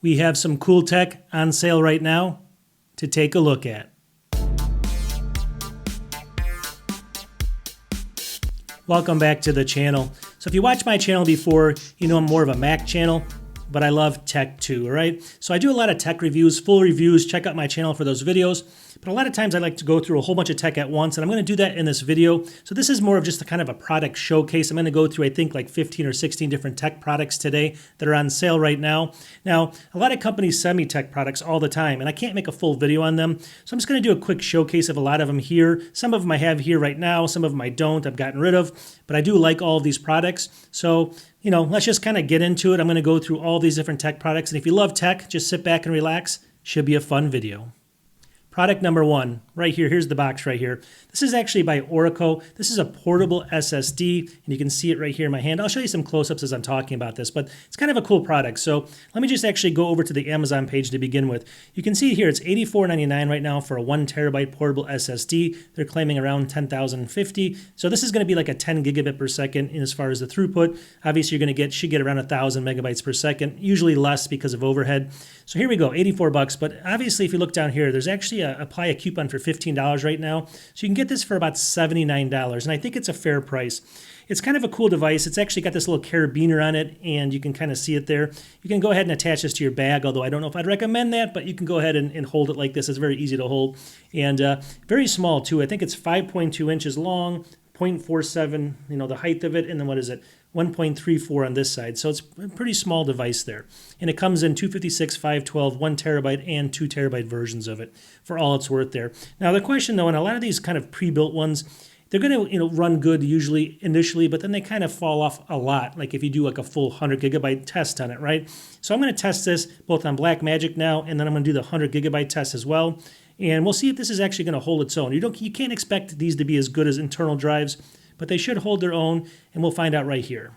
We have some cool tech on sale right now to take a look at. Welcome back to the channel. So if you watched my channel before, you know I'm more of a Mac channel, but I love tech too, all right? So I do a lot of tech reviews, full reviews. Check out my channel for those videos. But a lot of times I like to go through a whole bunch of tech at once, and I'm going to do that in this video. So this is more of just a kind of a product showcase. I'm going to go through, I think, like 15 or 16 different tech products today that are on sale right now. Now, a lot of companies send me tech products all the time, and I can't make a full video on them. So I'm just going to do a quick showcase of a lot of them here. Some of them I have here right now. Some of them I don't. I've gotten rid of. But I do like all of these products. So, you know, let's just kind of get into it. I'm going to go through all these different tech products. And if you love tech, just sit back and relax. Should be a fun video. Product number one, right here. Here's the box right here. This is actually by Oracle. This is a portable SSD, and you can see it right here in my hand. I'll show you some close-ups as I'm talking about this, but it's kind of a cool product. So let me just actually go over to the Amazon page to begin with. You can see here it's $84.99 right now for a 1 terabyte portable SSD. They're claiming around 10,050. So this is going to be like a 10 gigabit per second in as far as the throughput. Obviously, you're going to should get around 1,000 megabytes per second, usually less because of overhead. So here we go, 84 bucks. But obviously, if you look down here, there's actually apply a coupon for $15 right now. So you can get this for about $79, and I think it's a fair price. It's kind of a cool device. It's actually got this little carabiner on it, and you can kind of see it there. You can go ahead and attach this to your bag, although I don't know if I'd recommend that, but you can go ahead and hold it like this. It's very easy to hold, and very small too. I think it's 5.2 inches long, 0.47, you know, the height of it, and then what is it? 1.34 on this side. So it's a pretty small device there. And it comes in 256, 512, 1 terabyte, and 2 terabyte versions of it for all it's worth there. Now the question though, and a lot of these kind of pre-built ones, they're going to run good usually initially, but then they kind of fall off a lot, like if you do like a full 100 gigabyte test on it, right? So I'm going to test this both on Blackmagic now, and then I'm going to do the 100 gigabyte test as well. And we'll see if this is actually going to hold its own. You can't expect these to be as good as internal drives, but they should hold their own, and we'll find out right here.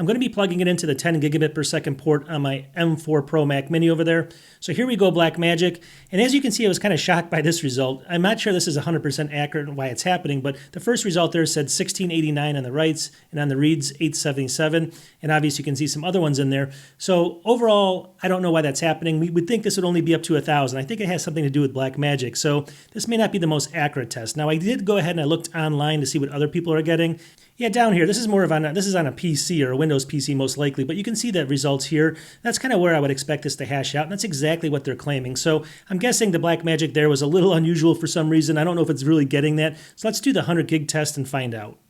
I'm going to be plugging it into the 10 gigabit per second port on my M4 Pro Mac Mini over there. So here we go, Blackmagic. And as you can see, I was kind of shocked by this result. I'm not sure this is 100% accurate and why it's happening, but the first result there said 1689 on the writes, and on the reads, 877. And obviously you can see some other ones in there. So overall, I don't know why that's happening. We would think this would only be up to 1,000. I think it has something to do with Blackmagic. So this may not be the most accurate test. Now I did go ahead and I looked online to see what other people are getting. Yeah, down here, this is more of this is on a PC or a Windows PC most likely, but you can see the results here. That's kind of where I would expect this to hash out, and that's exactly what they're claiming. So I'm guessing the Blackmagic there was a little unusual for some reason. I don't know if it's really getting that. So let's do the 100 gig test and find out.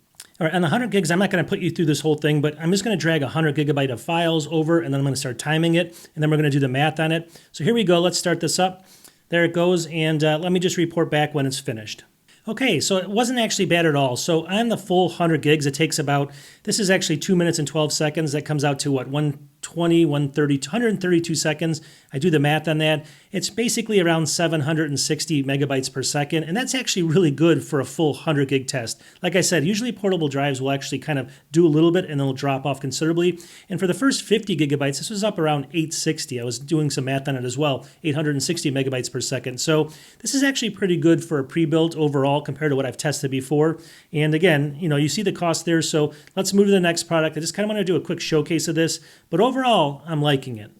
All right, on the 100 gigs, I'm not going to put you through this whole thing, but I'm just going to drag 100 gigabyte of files over, and then I'm going to start timing it, and then we're going to do the math on it. So here we go. Let's start this up. There it goes, and let me just report back when it's finished. Okay, so it wasn't actually bad at all. So on the full 100 gigs, it takes about, this is actually 2 minutes and 12 seconds. That comes out to what, 132 seconds. I do the math on that. It's basically around 760 megabytes per second, and that's actually really good for a full 100 gig test. Like I said, usually portable drives will actually kind of do a little bit and then they'll drop off considerably. And for the first 50 gigabytes, this was up around 860. I was doing some math on it as well, 860 megabytes per second. So this is actually pretty good for a pre-built overall compared to what I've tested before. And again, you see the cost there. So let's move to the next product. I just kind of want to do a quick showcase of this, but overall, I'm liking it.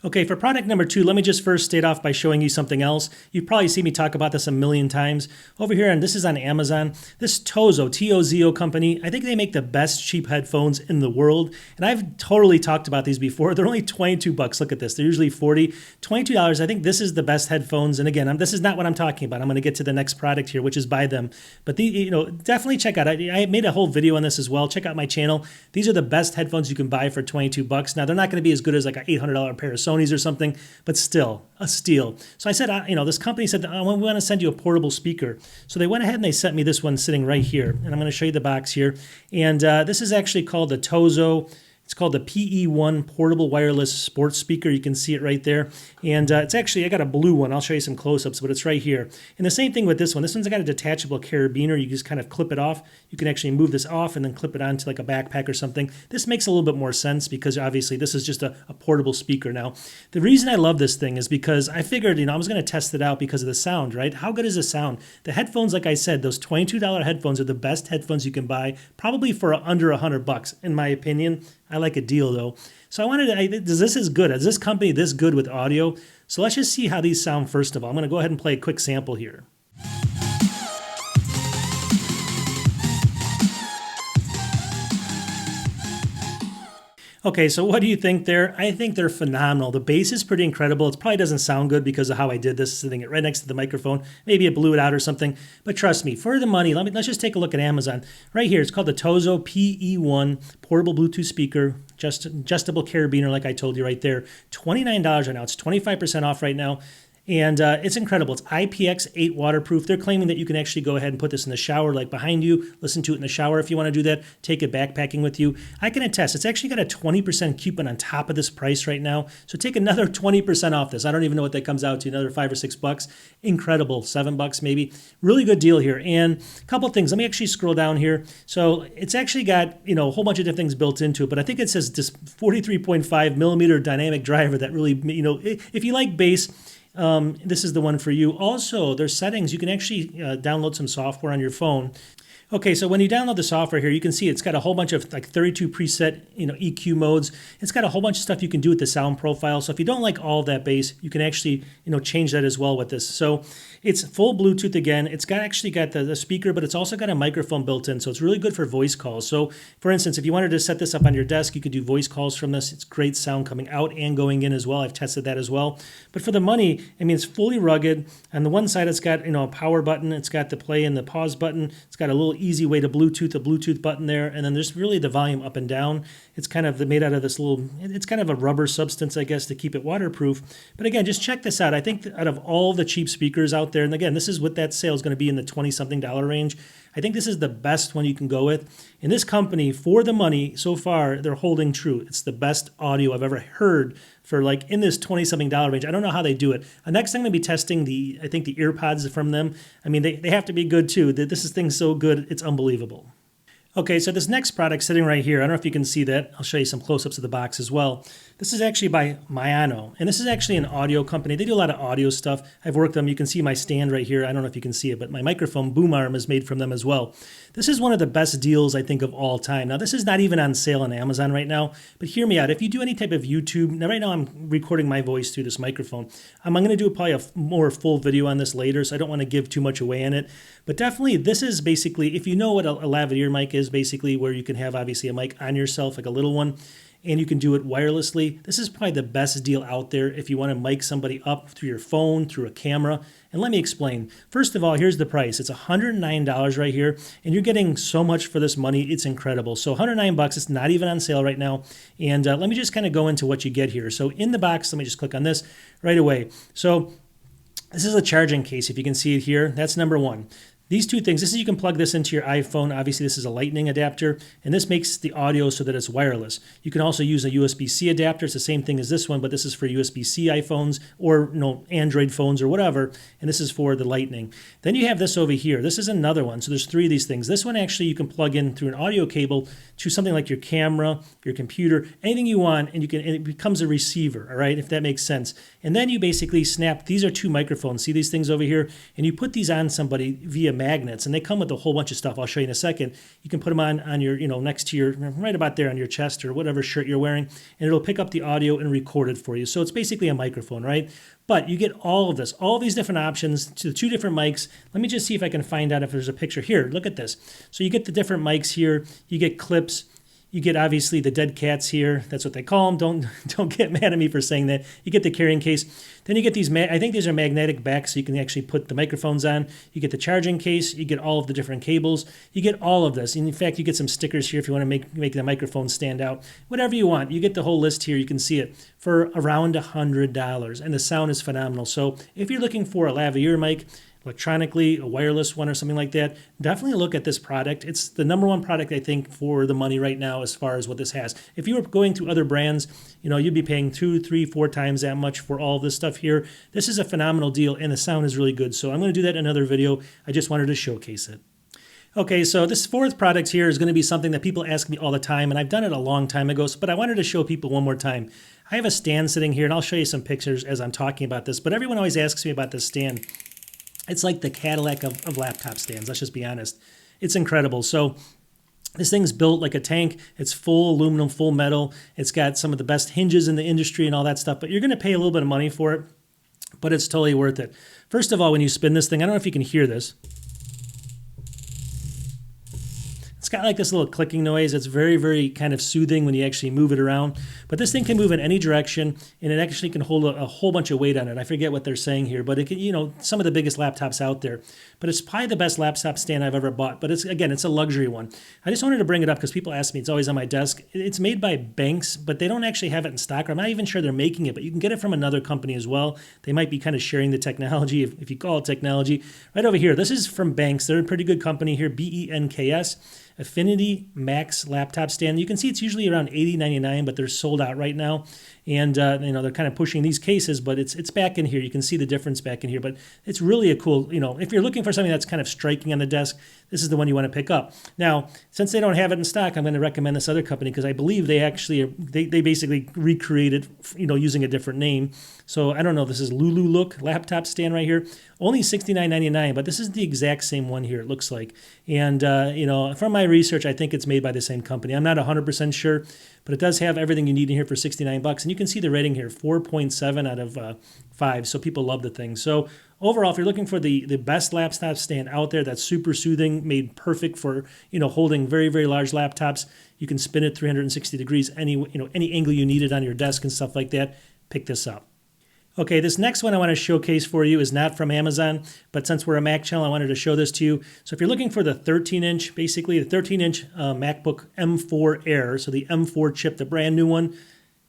Okay, for product number two, let me just first start off by showing you something else. You've probably seen me talk about this a million times. Over here, and this is on Amazon, this Tozo, T-O-Z-O company, I think they make the best cheap headphones in the world. And I've totally talked about these before. They're only 22 bucks. Look at this. They're usually 40. $22, I think this is the best headphones. And again, this is not what I'm talking about. I'm going to get to the next product here, which is by them. But definitely check out. I made a whole video on this as well. Check out my channel. These are the best headphones you can buy for 22 bucks. Now, they're not going to be as good as like an $800 pair of Sony's or something, but still a steal. So I said, this company said, we want to send you a portable speaker. So they went ahead and they sent me this one sitting right here. And I'm going to show you the box here. And this is actually called the Tozo. It's called the PE1 Portable Wireless Sports Speaker. You can see it right there. And it's actually, I got a blue one. I'll show you some close-ups, but it's right here. And the same thing with this one. This one's got a detachable carabiner. You just kind of clip it off. You can actually move this off and then clip it onto like a backpack or something. This makes a little bit more sense because obviously this is just a portable speaker now. The reason I love this thing is because I figured, I was going to test it out because of the sound, right? How good is the sound? The headphones, like I said, those $22 headphones are the best headphones you can buy, probably for under $100 in my opinion. I like a deal though. So I wanted to, this is good. Is this company this good with audio? So let's just see how these sound first of all. I'm going to go ahead and play a quick sample here. Okay, so what do you think there? I think they're phenomenal. The bass is pretty incredible. It probably doesn't sound good because of how I did this, sitting it right next to the microphone. Maybe it blew it out or something. But trust me, for the money, let's just take a look at Amazon. Right here, it's called the Tozo PE1 portable Bluetooth speaker, adjustable carabiner, like I told you right there. $29 right now. It's 25% off right now. And it's incredible. It's IPX8 waterproof. They're claiming that you can actually go ahead and put this in the shower, like behind you, listen to it in the shower if you want to do that, take it backpacking with you. I can attest, it's actually got a 20% coupon on top of this price right now. So take another 20% off this. I don't even know what that comes out to, another $5 or $6. Incredible, $7 maybe. Really good deal here. And a couple of things. Let me actually scroll down here. So it's actually got, a whole bunch of different things built into it, but I think it says this 43.5 millimeter dynamic driver that really, if you like bass, this is the one for you. Also, there's settings. You can actually download some software on your phone. Okay, so when you download the software here, you can see it's got a whole bunch of like 32 preset, EQ modes. It's got a whole bunch of stuff you can do with the sound profile. So if you don't like all of that bass, you can actually, change that as well with this. So it's full Bluetooth again. It's actually got the speaker, but it's also got a microphone built in. So it's really good for voice calls. So for instance, if you wanted to set this up on your desk, you could do voice calls from this. It's great sound coming out and going in as well. I've tested that as well. But for the money, it's fully rugged. On the one side, it's got, a power button. It's got the play and the pause button. It's got a little easy way to Bluetooth, a Bluetooth button there, and then there's really the volume up and down. It's kind of made out of this little, it's kind of a rubber substance, I guess, to keep it waterproof. But again, just check this out. I think out of all the cheap speakers out there, and again, this is what that sale is going to be in the $20-something range. I think this is the best one you can go with. And this company, for the money, so far, they're holding true. It's the best audio I've ever heard for like in this $20-something range. I don't know how they do it. Next, I'm going to be testing I think the earpods from them. They have to be good too. This thing's so good, it's unbelievable. Okay, so this next product sitting right here, I don't know if you can see that. I'll show you some close-ups of the box as well. This is actually by Mayano, and this is actually an audio company. They do a lot of audio stuff. I've worked with them. You can see my stand right here. I don't know if you can see it, but my microphone boom arm is made from them as well. This is one of the best deals, I think, of all time. Now, this is not even on sale on Amazon right now, but hear me out. If you do any type of YouTube, now right now I'm recording my voice through this microphone. I'm going to do probably a more full video on this later, so I don't want to give too much away in it. But definitely, this is basically, if you know what a lavalier mic is, basically where you can have obviously a mic on yourself, like a little one, and you can do it wirelessly. This is probably the best deal out there if you want to mic somebody up through your phone, through a camera. And let me explain. First of all, here's the price. It's $109 right here, and you're getting so much for this money. It's incredible. So $109, it's not even on sale right now. And let me just kind of go into what you get here. So in the box, let me just click on this right away. So this is a charging case. If you can see it here, that's number one. These two things, you can plug this into your iPhone. Obviously, this is a lightning adapter, and this makes the audio so that it's wireless. You can also use a USB-C adapter. It's the same thing as this one, but this is for USB-C iPhones or Android phones or whatever, and this is for the lightning. Then you have this over here. This is another one. So there's three of these things. This one actually you can plug in through an audio cable to something like your camera, your computer, anything you want, and it becomes a receiver, all right, if that makes sense. And then you basically snap, these are two microphones. See these things over here? And you put these on somebody via magnets, and they come with a whole bunch of stuff. I'll show you in a second. You can put them on your, next to your, right about there on your chest or whatever shirt you're wearing, and it'll pick up the audio and record it for you. So it's basically a microphone, right? But you get all of this, all these different options to the two different mics. Let me just see if I can find out if there's a picture here. Look at this. So you get the different mics here. You get clips. You get obviously the dead cats here. That's what they call them. Don't get mad at me for saying that. You get the carrying case. Then you get these, I think these are magnetic backs, so you can actually put the microphones on. You get the charging case. You get all of the different cables. You get all of this. And in fact, you get some stickers here if you want to make the microphone stand out. Whatever you want. You get the whole list here. You can see it for around $100. And the sound is phenomenal. So if you're looking for a lavalier mic, electronically, a wireless one or something like that, definitely look at this product. It's the number one product, I think, for the money right now as far as what this has. If you were going to other brands, you'd be paying 2, 3, 4 times that much for all this stuff here. This is a phenomenal deal, and the sound is really good. So I'm going to do that in another video. I just wanted to showcase it. Okay, so this fourth product here is going to be something that people ask me all the time, and I've done it a long time ago, but I wanted to show people one more time. I have a stand sitting here, and I'll show you some pictures as I'm talking about this, but everyone always asks me about this stand. It's like the Cadillac of laptop stands, let's just be honest. It's incredible. So This thing's built like a tank. It's full aluminum, full metal. It's got some of the best hinges in the industry and all that stuff, but you're going to pay a little bit of money for it, but it's totally worth it. First of all, when you spin this thing, I don't know if you can hear this. It's got like this little clicking noise. It's very, very kind of soothing when you actually move it around. But this thing can move in any direction, and it actually can hold a whole bunch of weight on it. I forget what they're saying here, but it can, you know, some of the biggest laptops out there. But it's probably the best laptop stand I've ever bought. But it's, again, it's a luxury one. I just wanted to bring it up because people ask me. It's always on my desk. It's made by Banks, but they don't actually have it in stock. I'm not even sure they're making it, but you can get it from another company as well. They might be kind of sharing the technology, if you call it technology. Right over here, this is from Banks. They're a pretty good company here, BENKS. Affinity Max laptop stand. You can see it's usually around $80.99, but they're sold out right now. And you know, they're kind of pushing these cases, but it's back in here. You can see the difference back in here, but it's really a cool, you know, if you're looking for something that's kind of striking on the desk, this is the one you want to pick up. Now, since they don't have it in stock, I'm going to recommend this other company because I believe they actually, they basically recreated, you know, using a different name. So I don't know, this is Lulu Look laptop stand right here. Only $69.99, but this is the exact same one here, it looks like. And, you know, from my research, I think it's made by the same company. I'm not 100% sure, but it does have everything you need in here for $69. And you can see the rating here, 4.7 out of 5. So people love the thing. So overall, if you're looking for the best laptop stand out there that's super soothing, made perfect for, you know, holding very, very large laptops, you can spin it 360 degrees, any angle you need it on your desk and stuff like that, pick this up. Okay, this next one I want to showcase for you is not from Amazon, but since we're a Mac channel, I wanted to show this to you. So if you're looking for the 13-inch, basically the 13-inch MacBook M4 Air, so the M4 chip, the brand new one,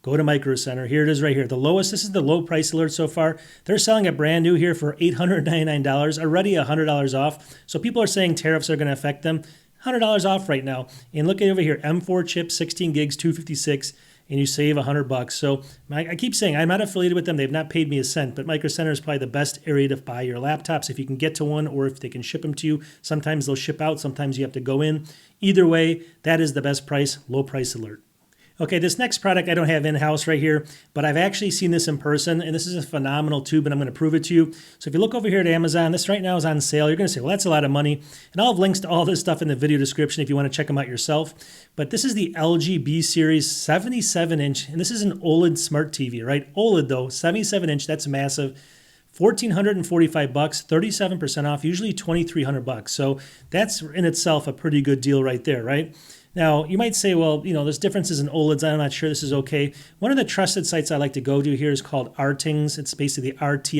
go to Micro Center. Here it is right here. The lowest, this is the low price alert so far. They're selling it brand new here for $899, already $100 off. So people are saying tariffs are going to affect them. $100 off right now. And look at over here, M4 chip, 16 gigs, 256. And you save $100. So I keep saying I'm not affiliated with them. They've not paid me a cent, but Micro Center is probably the best area to buy your laptops if you can get to one or if they can ship them to you. Sometimes they'll ship out. Sometimes you have to go in. Either way, that is the best price, low price alert. Okay, this next product I don't have in-house right here, but I've actually seen this in person, and this is a phenomenal tube, and I'm going to prove it to you. So if you look over here at Amazon, this right now is on sale. You're going to say, well, that's a lot of money. And I'll have links to all this stuff in the video description if you want to check them out yourself. But this is the LG B Series 77-inch, and this is an OLED smart TV, right? OLED, though, 77-inch, that's massive. $1,445, 37% off, usually $2,300. So that's in itself a pretty good deal right there, right? Now, you might say, well, you know, there's differences in OLEDs. I'm not sure this is okay. One of the trusted sites I like to go to here is called Rtings. It's basically rtings.com.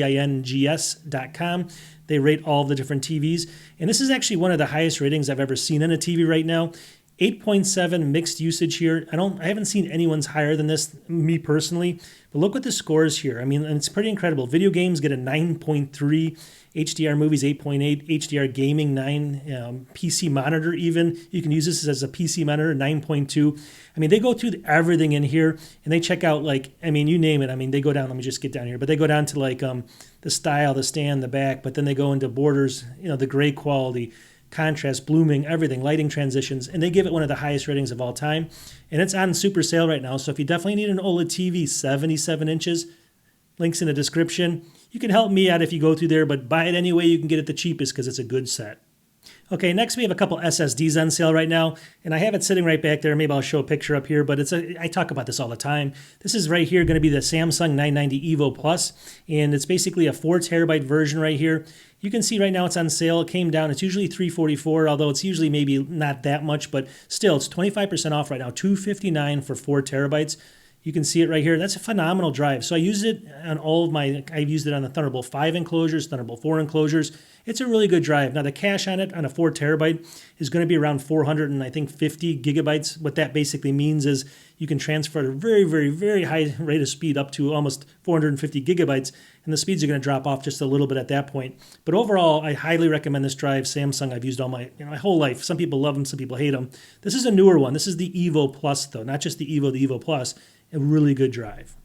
They rate all the different TVs. And this is actually one of the highest ratings I've ever seen on a TV right now. 8.7 mixed usage here. I haven't seen anyone's higher than this, me personally. But look what the scores here. I mean, it's pretty incredible. Video games get a 9.3, HDR movies 8.8, HDR gaming 9, PC monitor even. You can use this as a PC monitor, 9.2. I mean, they go through everything in here and they check out like, I mean, you name it. I mean, they go down, let me just get down here, but they go down to like the style, the stand, the back, but then they go into borders, you know, the gray quality, contrast, blooming, everything, lighting transitions, and they give it one of the highest ratings of all time. And it's on super sale right now, so if you definitely need an OLED TV, 77 inches, links in the description. You can help me out if you go through there, but buy it any way you can get it the cheapest because it's a good set. Okay, next we have a couple SSDs on sale right now, and I have it sitting right back there. Maybe I'll show a picture up here, but I talk about this all the time. This is right here going to be the Samsung 990 EVO Plus, and it's basically a 4 terabyte version right here. You can see right now it's on sale. It came down. It's usually $344, although it's usually maybe not that much, but still it's 25% off right now, $259 for 4 terabytes. You can see it right here. That's a phenomenal drive. So I use it on all of my, I've used it on the Thunderbolt 5 enclosures, Thunderbolt 4 enclosures. It's a really good drive. Now the cache on it on a 4 terabyte is going to be around 450 gigabytes. What that basically means is you can transfer at a very, very, very high rate of speed up to almost 450 gigabytes, and the speeds are going to drop off just a little bit at that point. But overall, I highly recommend this drive. Samsung, I've used all my whole life. Some people love them, some people hate them. This is a newer one. This is the EVO Plus, though, not just the EVO Plus. A really good drive.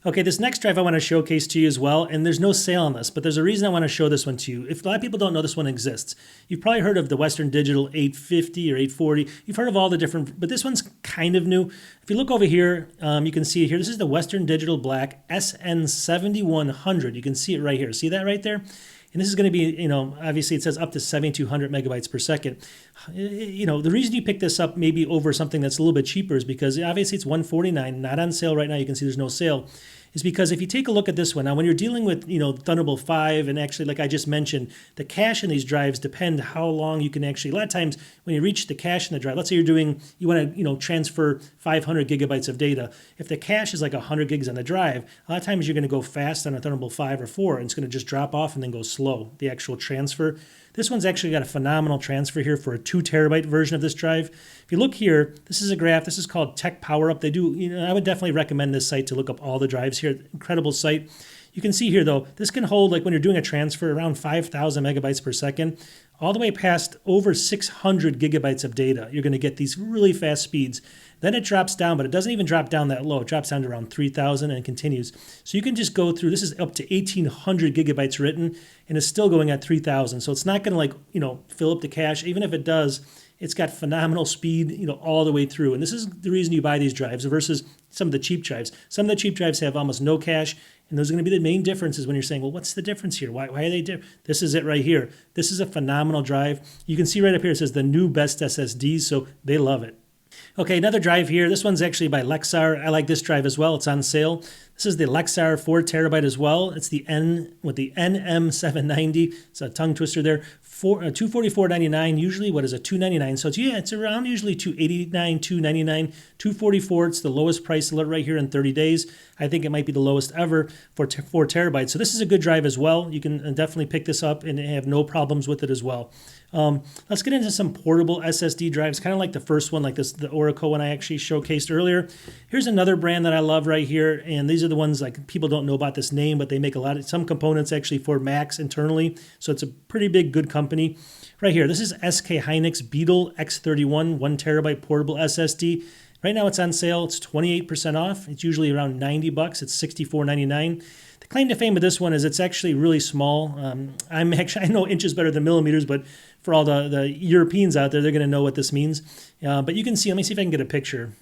Okay, this next drive I want to showcase to you as well, and there's no sale on this, but there's a reason I want to show this one to you. If a lot of people don't know this one exists, you've probably heard of the Western Digital 850 or 840. You've heard of all the different, but this one's kind of new. If you look over here, you can see it here. This is the Western Digital Black SN7100. You can see it right here. See that right there? And this is going to be, obviously it says up to 7,200 megabytes per second. The reason you pick this up maybe over something that's a little bit cheaper is because obviously it's $149, not on sale right now. You can see there's no sale. Is because if you take a look at this one, now when you're dealing with, Thunderbolt 5, and actually, like I just mentioned, the cache in these drives depend how long you can actually, a lot of times when you reach the cache in the drive, let's say you want to, transfer 500 gigabytes of data. If the cache is like 100 gigs on the drive, a lot of times you're going to go fast on a Thunderbolt 5 or 4, and it's going to just drop off and then go slow, the actual transfer. This one's actually got a phenomenal transfer here for a 2 terabyte version of this drive. If you look here, this is a graph. This is called Tech Power Up. They do, I would definitely recommend this site to look up all the drives here. Incredible site. You can see here, though, this can hold, like when you're doing a transfer, around 5,000 megabytes per second, all the way past over 600 gigabytes of data. You're going to get these really fast speeds. Then it drops down, but it doesn't even drop down that low. It drops down to around 3,000 and continues. So you can just go through, this is up to 1,800 gigabytes written, and it's still going at 3,000. So it's not going to fill up the cache. Even if it does, it's got phenomenal speed, all the way through. And this is the reason you buy these drives versus some of the cheap drives. Some of the cheap drives have almost no cache, and those are going to be the main differences when you're saying, well, what's the difference here? Why are they different? This is it right here. This is a phenomenal drive. You can see right up here, it says the new best SSDs, so they love it. Okay, another drive here. This one's actually by Lexar. I like this drive as well. It's on sale. This is the Lexar 4 terabyte as well. It's the NM790. It's a tongue twister there. $244.99. Usually, what is it? $299. So it's around usually $289, $299, $244. It's the lowest price right here in 30 days. I think it might be the lowest ever for 4 terabytes. So this is a good drive as well. You can definitely pick this up and have no problems with it as well. Let's get into some portable SSD drives, kind of like the first one, like this, the Oracle one I actually showcased earlier. Here's another brand that I love right here, and these are the ones like people don't know about this name, but they make some components actually for Macs internally, so it's a pretty big, good company. Right here, this is SK Hynix Beetle X31 1 terabyte portable SSD. Right now it's on sale. It's 28% off. It's usually around $90. It's $64.99. The claim to fame of this one is it's actually really small. I know inches better than millimeters, but for all the Europeans out there, they're going to know what this means. But you can see, let me see if I can get a picture.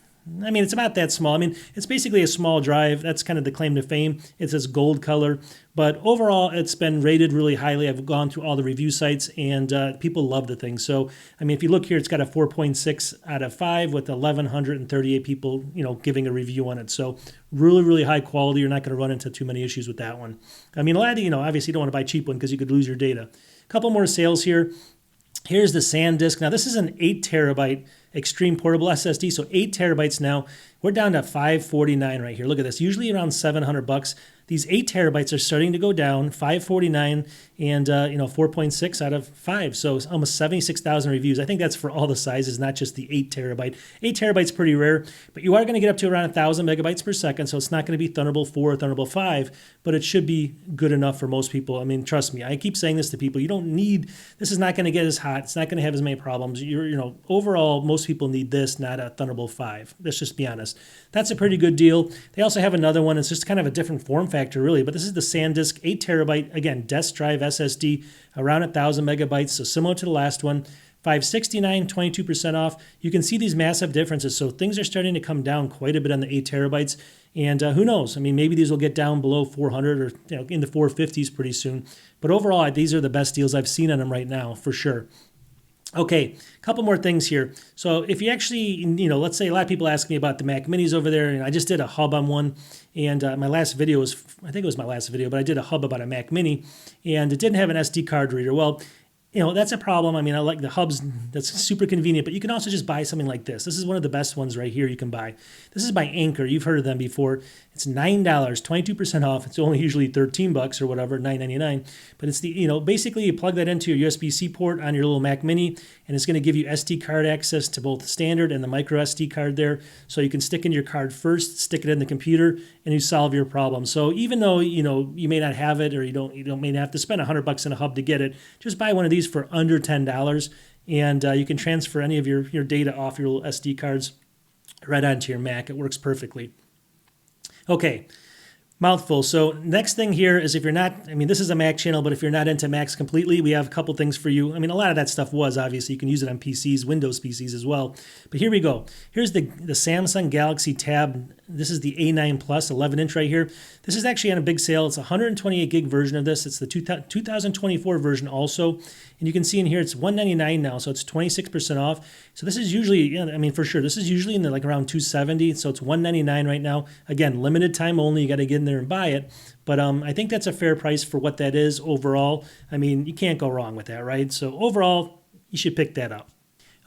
I mean, it's about that small. I mean, it's basically a small drive. That's kind of the claim to fame. It's this gold color. But overall, it's been rated really highly. I've gone through all the review sites, and people love the thing. So, I mean, if you look here, it's got a 4.6 out of 5 with 1,138 people, giving a review on it. So, really, really high quality. You're not going to run into too many issues with that one. I mean, a lot of obviously you don't want to buy a cheap one because you could lose your data. A couple more sales here. Here's the SanDisk. Now, this is an 8 terabyte Extreme Portable SSD, so 8 terabytes now. We're down to $549 right here. Look at this. Usually around $700. These 8 terabytes are starting to go down, $549, and 4.6 out of 5. So it's almost 76,000 reviews. I think that's for all the sizes, not just the 8 terabyte. 8 terabytes pretty rare, but you are going to get up to around 1,000 megabytes per second. So it's not going to be Thunderbolt 4 or Thunderbolt 5, but it should be good enough for most people. I mean, trust me. I keep saying this to people. You don't need. This is not going to get as hot. It's not going to have as many problems. Overall, most people need this, not a Thunderbolt 5. Let's just be honest. That's a pretty good deal. They also have another one. It's just kind of a different form factor, really. But this is the SanDisk 8 terabyte, again, desk drive SSD, around 1,000 megabytes. So similar to the last one. $569, 22% off. You can see these massive differences. So things are starting to come down quite a bit on the 8 terabytes. And who knows? I mean, maybe these will get down below 400 or in the 450s pretty soon. But overall, these are the best deals I've seen on them right now, for sure. Okay, a couple more things here. So if you actually, let's say a lot of people ask me about the Mac Minis over there, and I just did a hub on one, and my last video was, I think it was my last video, but I did a hub about a Mac Mini, and it didn't have an SD card reader. Well, that's a problem. I mean, I like the hubs. That's super convenient, but you can also just buy something like this. This is one of the best ones right here you can buy. This is by Anchor. You've heard of them before. It's $9, 22% off. It's only usually $13 or whatever, $9.99. But it's basically you plug that into your USB-C port on your little Mac Mini, and it's going to give you SD card access to both the standard and the micro SD card there. So you can stick in your card first, stick it in the computer, and you solve your problem. So even though, you may not have it, or you may have to spend $100 in a hub to get it, just buy one of these for under $10, and you can transfer any of your data off your little SD cards right onto your Mac. It works perfectly. Okay, Mouthful. So next thing here is if you're not, I mean, this is a Mac channel, but if you're not into Macs completely, we have a couple things for you. I mean, a lot of that stuff was obviously, you can use it on PCs, Windows PCs as well. But here we go. Here's the Samsung Galaxy Tab. This is the A9 Plus 11-inch right here. This is actually on a big sale. It's a 128 gig version of this. It's the 2024 version also. And you can see in here, it's $199 now, so it's 26% off. So this is usually, yeah, I mean, for sure, this is usually in the, like around $270, so it's $199 right now. Again, limited time only. You got to get in there and buy it. But I think that's a fair price for what that is overall. I mean, you can't go wrong with that, right? So overall, you should pick that up.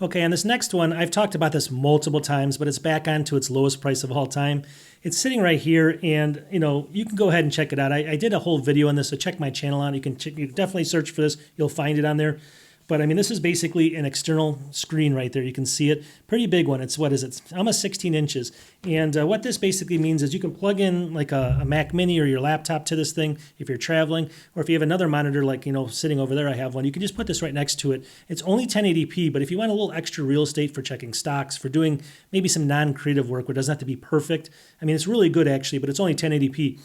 Okay, on this next one, I've talked about this multiple times, but it's back on to its lowest price of all time. It's sitting right here, and you can go ahead and check it out. I did a whole video on this, so check my channel out. You can definitely search for this. You'll find it on there. But I mean, this is basically an external screen right there. You can see it. Pretty big one. It's, what is it? It's almost 16 inches. And what this basically means is you can plug in like a Mac Mini or your laptop to this thing if you're traveling, or if you have another monitor like, sitting over there, I have one. You can just put this right next to it. It's only 1080p, but if you want a little extra real estate for checking stocks, for doing maybe some non-creative work where it doesn't have to be perfect, I mean, it's really good actually, but it's only 1080p.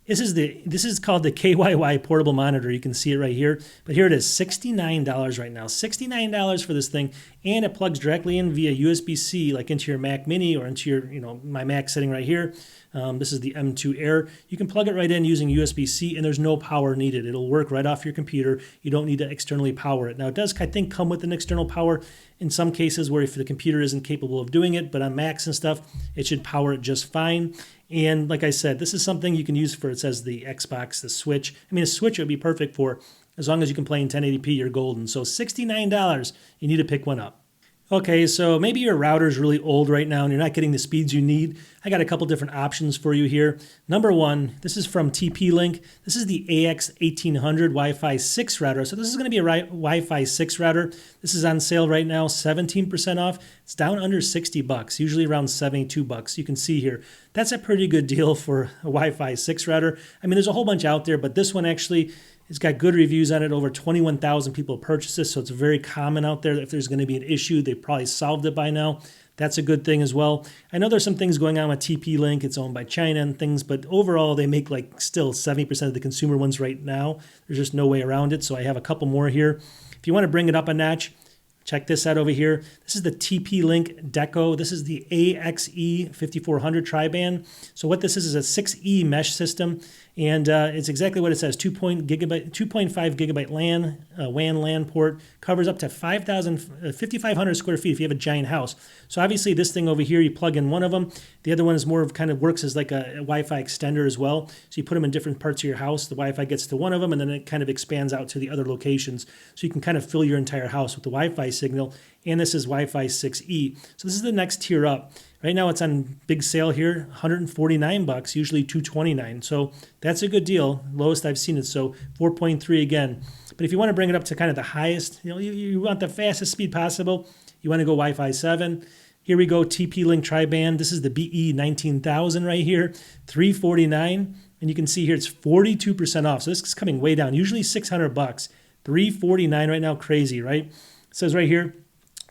This is called the KYY portable monitor. You can see it right here. But here it is, $69 right now. $69 for this thing, and it plugs directly in via USB-C, like into your Mac Mini or into your, my Mac sitting right here. This is the M.2 Air. You can plug it right in using USB-C, and there's no power needed. It'll work right off your computer. You don't need to externally power it. Now, it does, I think, come with an external power in some cases where if the computer isn't capable of doing it, but on Macs and stuff, it should power it just fine. And like I said, this is something you can use for, it says the Xbox, the Switch. I mean, a Switch would be perfect for, as long as you can play in 1080p, you're golden. So $69, you need to pick one up. Okay, so maybe your router's really old right now and you're not getting the speeds you need. I got a couple different options for you here. Number one, this is from TP-Link. This is the AX1800 Wi-Fi 6 router. So this is going to be a Wi-Fi 6 router. This is on sale right now, 17% off. It's down under 60 bucks, usually around 72 bucks. You can see here. That's a pretty good deal for a Wi-Fi 6 router. I mean, there's a whole bunch out there, but this one actually, it's got good reviews on it. Over 21,000 people purchase this, so it's very common out there. If there's going to be an issue, they've probably solved it by now. That's a good thing as well. I know there's some things going on with TP-Link. It's owned by China and things, but overall, they make like still 70% of the consumer ones right now. There's just no way around it, so I have a couple more here. If you want to bring it up a notch, check this out over here. This is the TP-Link Deco. This is the AXE5400 tri-band. So what this is a 6E mesh system, and it's exactly what it says, 2.5 gigabyte LAN, WAN LAN port, covers up to 5,500 square feet if you have a giant house. So obviously this thing over here, you plug in one of them. The other one is more of kind of works as like a Wi-Fi extender as well. So you put them in different parts of your house. The Wi-Fi gets to one of them, and then it kind of expands out to the other locations. So you can kind of fill your entire house with the Wi-Fi signal. And this is Wi-Fi 6E. So this is the next tier up. Right now it's on big sale here, 149 bucks, usually 229. So that's a good deal. Lowest I've seen it, so 4.3 again. But if you want to bring it up to kind of the highest, you want the fastest speed possible, you want to go Wi-Fi 7. Here we go, TP-Link tri-band. This is the BE19000 right here, 349. And you can see here it's 42% off. So this is coming way down, usually 600 bucks. 349 right now, crazy, right? It says right here,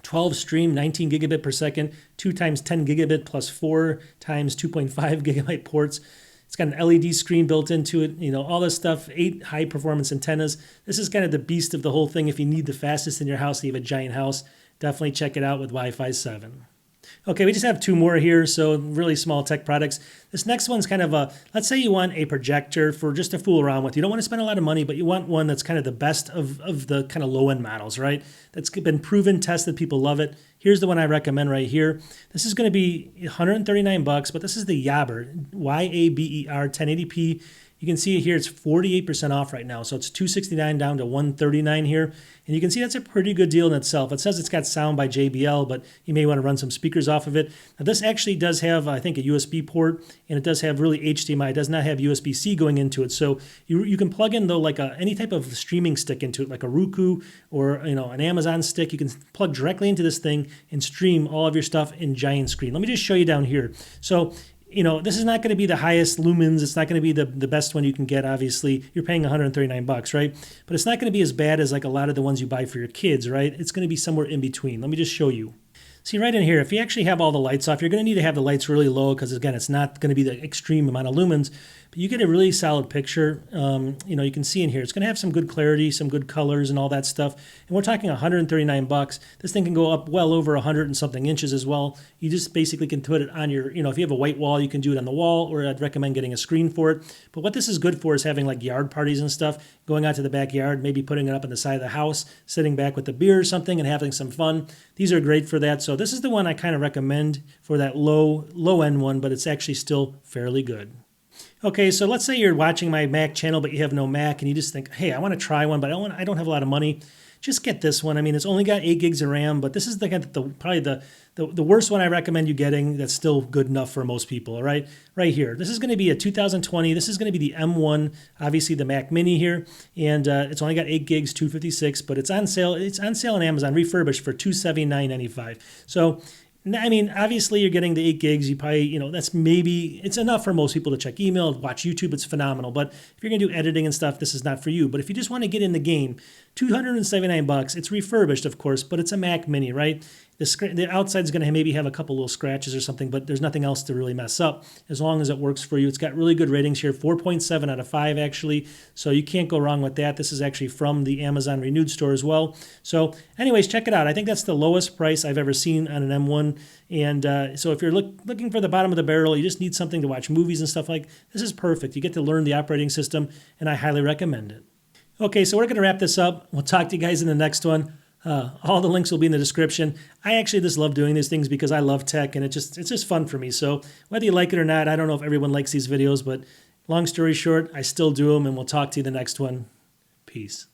12 stream, 19 gigabit per second, 2 times 10 gigabit plus 4 times 2.5 gigabyte ports. It's got an LED screen built into it, all this stuff, 8 high performance antennas. This is kind of the beast of the whole thing. If you need the fastest in your house, you have a giant house, definitely check it out with Wi-Fi 7. Okay, we just have 2 more here, so really small tech products. This next one's kind of a, let's say you want a projector for just to fool around with. You don't want to spend a lot of money, but you want one that's kind of the best of the kind of low-end models, right? That's been proven, tested, people love it. Here's the one I recommend right here. This is going to be 139 bucks, but this is the Yaber, Y-A-B-E-R 1080p. You can see here it's 48% off right now. So it's $269 down to $139 here. And you can see that's a pretty good deal in itself. It says it's got sound by JBL, but you may want to run some speakers off of it. Now this actually does have, I think, a USB port, and it does have really HDMI. It does not have USB-C going into it. So you can plug in though like any type of streaming stick into it, like a Roku or an Amazon stick. You can plug directly into this thing and stream all of your stuff in giant screen. Let me just show you down here. So this is not going to be the highest lumens. It's not going to be the best one you can get, obviously. You're paying 139 bucks, right? But it's not going to be as bad as like a lot of the ones you buy for your kids, right? It's going to be somewhere in between. Let me just show you. See right in here, if you actually have all the lights off, you're going to need to have the lights really low because, again, it's not going to be the extreme amount of lumens. but you get a really solid picture. You know, you can see in here, it's going to have some good clarity, some good colors and all that stuff. And we're talking $139. This thing can go up well over 100 and something inches as well. You just basically can put it on your, you know, if you have a white wall, you can do it on the wall, or I'd recommend getting a screen for it. But what this is good for is having like yard parties and stuff, going out to the backyard, maybe putting it up on the side of the house, sitting back with a beer or something and having some fun. These are great for that. So this is the one I kind of recommend for that low end one, but it's actually still fairly good. Okay, so let's say you're watching my Mac channel, but you have no Mac, and you just think, hey, I want to try one, but I don't have a lot of money. Just get this one. I mean, it's only got 8 gigs of RAM, but this is probably the worst one I recommend you getting that's still good enough for most people, all right? Right here. This is going to be a 2020. This is going to be the M1, obviously the Mac Mini here, and it's only got 8 gigs, 256, but it's on sale. It's on sale on Amazon, refurbished for $279.95. So, I mean, obviously you're getting the 8 gigs. You probably, you know, it's enough for most people to check email, watch YouTube. It's phenomenal. But if you're going to do editing and stuff, this is not for you. But if you just want to get in the game, $279. It's refurbished, of course, but it's a Mac Mini, right? The outside is going to maybe have a couple little scratches or something, but there's nothing else to really mess up as long as it works for you. It's got really good ratings here, 4.7 out of 5 actually, so you can't go wrong with that. This is actually from the Amazon Renewed store as well. So anyways, check it out. I think that's the lowest price I've ever seen on an M1, and so if you're looking for the bottom of the barrel, you just need something to watch movies and stuff like, this is perfect. You get to learn the operating system, and I highly recommend it. Okay, so we're going to wrap this up. We'll talk to you guys in the next one. All the links will be in the description. I actually just love doing these things because I love tech, and it's just fun for me. So whether you like it or not, I don't know if everyone likes these videos, but long story short, I still do them, and we'll talk to you the next one. Peace.